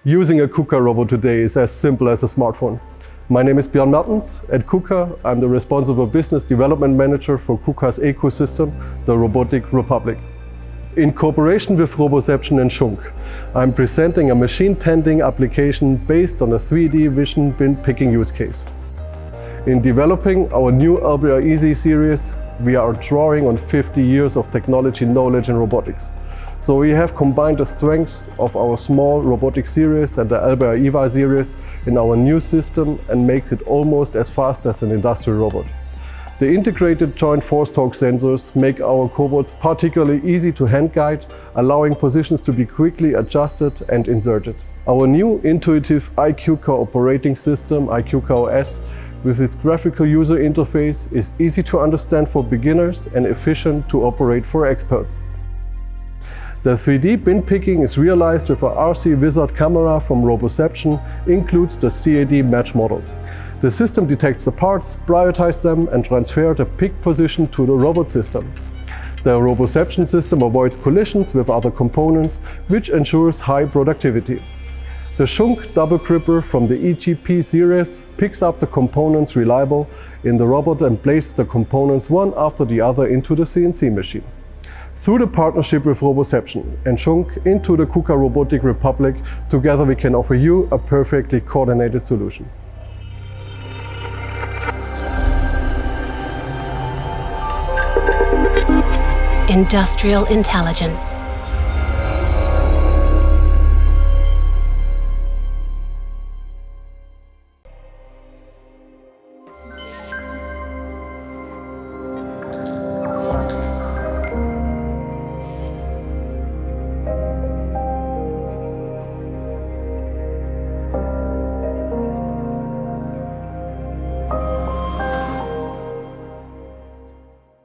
Using a KUKA robot today is as simple as a smartphone. My name is Björn Mertens. At KUKA, I'm the responsible business development manager for KUKA's ecosystem, the Robotic Republic. In cooperation with roboception and SCHUNK, I'm presenting a machine tending application based on a 3D vision bin picking use case. In developing our new LBR iisy series, we are drawing on 50 years of technology knowledge in robotics. So we have combined the strengths of our small robotic series and the LBR iisy series in our new system and makes it almost as fast as an industrial robot. The integrated joint force torque sensors make our cobots particularly easy to hand guide, allowing positions to be quickly adjusted and inserted. Our new intuitive iKUKA operating system, iKUKA OS, with its graphical user interface, is easy to understand for beginners and efficient to operate for experts. The 3D bin picking is realized with a RC Wizard camera from Roboception, includes the CAD match model. The system detects the parts, prioritizes them and transfers the pick position to the robot system. The Roboception system avoids collisions with other components, which ensures high productivity. The SCHUNK double gripper from the EGP series picks up the components reliably in the robot and places the components one after the other into the CNC machine. Through the partnership with Roboception and SCHUNK into the KUKA Robotic Republic, together we can offer you a perfectly coordinated solution. Industrial intelligence.